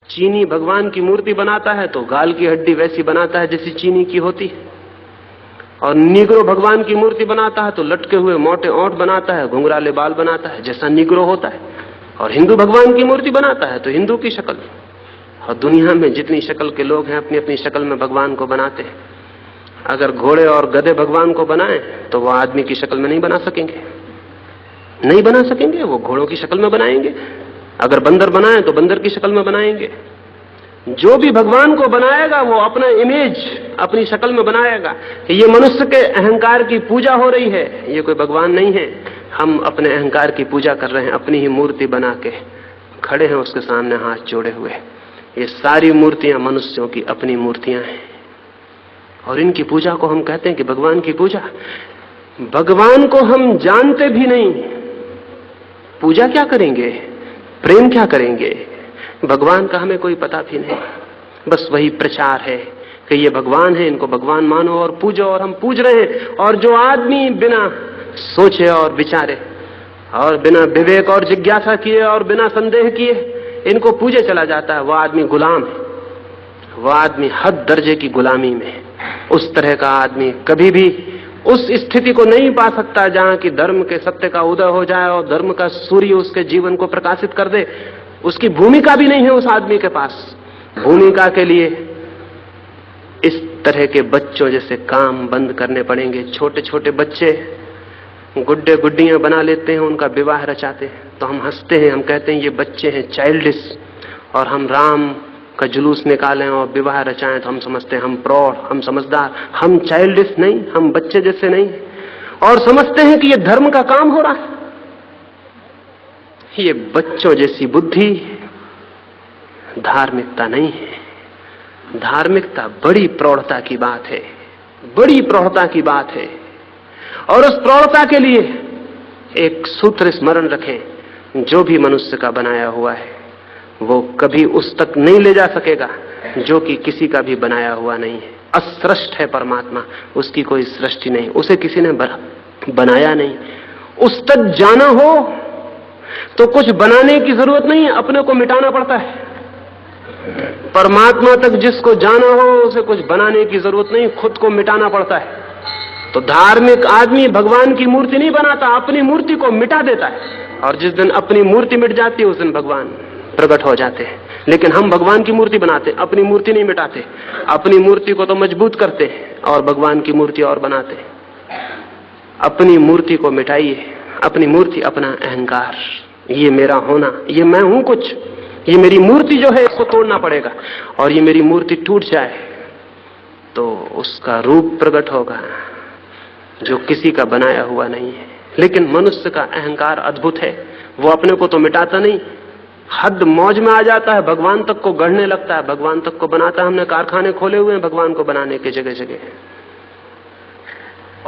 चीनी भगवान की मूर्ति बनाता है तो गाल की हड्डी वैसी बनाता है जैसी चीनी की होती है, और निग्रो भगवान की मूर्ति बनाता है तो लटके हुए मोटे ओंठ बनाता है, घुंघराले बाल बनाता है जैसा निग्रो होता है। और हिंदू भगवान की मूर्ति बनाता है तो हिंदू की शक्ल। और दुनिया में जितनी शक्ल के लोग हैं अपनी अपनी शक्ल में भगवान को बनाते हैं। अगर घोड़े और गधे भगवान को बनाएं तो वो आदमी की शक्ल में नहीं बना सकेंगे, नहीं बना सकेंगे, वो घोड़ों की शक्ल में बनाएंगे। अगर बंदर बनाएं तो बंदर की शक्ल में बनाएंगे। जो भी भगवान को बनाएगा वो अपना इमेज अपनी शक्ल में बनाएगा। ये मनुष्य के अहंकार की पूजा हो रही है, ये कोई भगवान नहीं है। हम अपने अहंकार की पूजा कर रहे हैं, अपनी ही मूर्ति बना के खड़े हैं उसके सामने हाथ जोड़े हुए। ये सारी मूर्तियां मनुष्यों की अपनी मूर्तियां हैं, और इनकी पूजा को हम कहते हैं कि भगवान की पूजा। भगवान को हम जानते भी नहीं, पूजा क्या करेंगे, प्रेम क्या करेंगे? भगवान का हमें कोई पता भी नहीं। बस वही प्रचार है कि ये भगवान है, इनको भगवान मानो और पूजो, और हम पूज रहे हैं। और जो आदमी बिना सोचे और विचारे और बिना विवेक और जिज्ञासा किए और बिना संदेह किए इनको पूजे चला जाता है, वह आदमी गुलाम है, वह आदमी हद दर्जे की गुलामी में है। उस तरह का आदमी कभी भी उस स्थिति को नहीं पा सकता जहां कि धर्म के सत्य का उदय हो जाए और धर्म का सूर्य उसके जीवन को प्रकाशित कर दे। उसकी भूमिका भी नहीं है उस आदमी के पास। भूमिका के लिए इस तरह के बच्चों जैसे काम बंद करने पड़ेंगे। छोटे छोटे बच्चे गुड्डे गुड्डियां बना लेते हैं, उनका विवाह रचाते हैं, तो हम हंसते हैं, हम कहते हैं ये बच्चे हैं चाइल्डिश। और हम राम का जुलूस निकालें और विवाह रचाएं तो हम समझते हैं हम प्रौढ़, हम समझदार। हम चाइल्डिश नहीं, हम बच्चे जैसे नहीं, और समझते हैं कि ये धर्म का काम हो रहा है। ये बच्चों जैसी बुद्धि धार्मिकता नहीं है। धार्मिकता बड़ी प्रौढ़ता की बात है, बड़ी प्रौढ़ता की बात है। और उस प्रौढ़ता के लिए एक सूत्र स्मरण रखें, जो भी मनुष्य का बनाया हुआ है वो कभी उस तक नहीं ले जा सकेगा जो कि किसी का भी बनाया हुआ नहीं है। असृष्ट है परमात्मा, उसकी कोई सृष्टि नहीं, उसे किसी ने बनाया नहीं। उस तक जाना हो तो कुछ बनाने की जरूरत नहीं है, अपने को मिटाना पड़ता है। परमात्मा तक जिसको जाना हो उसे कुछ बनाने की जरूरत नहीं, खुद को मिटाना पड़ता है। तो धार्मिक आदमी भगवान की मूर्ति नहीं बनाता, अपनी मूर्ति को मिटा देता है। और जिस दिन अपनी मूर्ति मिट जाती है उस दिन भगवान प्रकट हो जाते हैं। लेकिन हम भगवान की मूर्ति बनाते, अपनी मूर्ति नहीं मिटाते। अपनी मूर्ति को तो मजबूत करते हैं और भगवान की मूर्ति और बनाते। अपनी मूर्ति को मिटाइए, अपनी मूर्ति अपना अहंकार, ये मेरा होना, ये मैं हूं कुछ, ये मेरी मूर्ति जो है इसको तोड़ना पड़ेगा। और ये मेरी मूर्ति टूट जाए तो उसका रूप प्रकट होगा जो किसी का बनाया हुआ नहीं है। लेकिन मनुष्य का अहंकार अद्भुत है, वो अपने को तो मिटाता नहीं, हद मौज में आ जाता है, भगवान तक को गढ़ने लगता है, भगवान तक को बनाता है। हमने कारखाने खोले हुए हैं भगवान को बनाने के जगह जगह,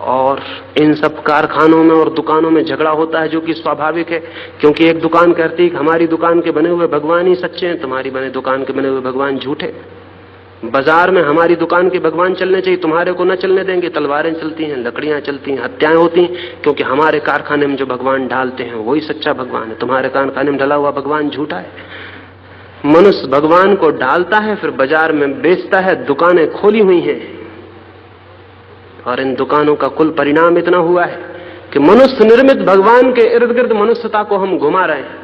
और इन सब कारखानों में और दुकानों में झगड़ा होता है जो कि स्वाभाविक है। क्योंकि एक दुकान कहती है कि हमारी दुकान के बने हुए भगवान ही सच्चे हैं, तुम्हारी बने दुकान के बने हुए भगवान झूठे। बाजार में हमारी दुकान के भगवान चलने चाहिए, तुम्हारे को न चलने देंगे। तलवारें चलती हैं, लकड़ियां चलती हैं, हत्याएं होती हैं, क्योंकि हमारे कारखाने में जो भगवान डालते हैं वही सच्चा भगवान है, तुम्हारे कारखाने में ढला हुआ भगवान झूठा है। मनुष्य भगवान को डालता है, फिर बाजार में बेचता है, दुकानें खोली हुई हैं, और इन दुकानों का कुल परिणाम इतना हुआ है कि मनुष्य निर्मित भगवान के इर्द गिर्द मनुष्यता को हम घुमा रहे हैं,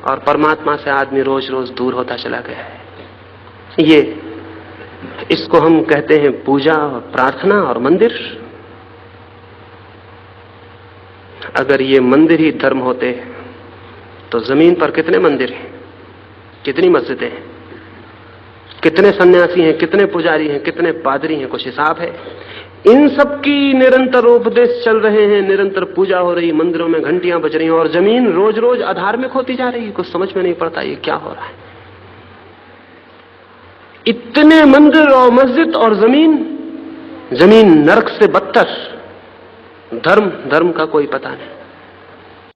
और परमात्मा से आदमी रोज रोज दूर होता चला गया है। ये इसको हम कहते हैं पूजा और प्रार्थना और मंदिर। अगर ये मंदिर ही धर्म होते तो जमीन पर कितने मंदिर हैं, कितनी मस्जिदें हैं, कितने सन्यासी हैं, कितने पुजारी हैं, कितने पादरी हैं, कुछ हिसाब है? इन सब की निरंतर उपदेश चल रहे हैं, निरंतर पूजा हो रही, मंदिरों में घंटियां बज रही हैं, और जमीन रोज रोज अधार्मिक होती जा रही है। कुछ समझ में नहीं पड़ता ये क्या हो रहा है। इतने मंदिर और मस्जिद और जमीन नरक से बदतर। धर्म का कोई पता नहीं।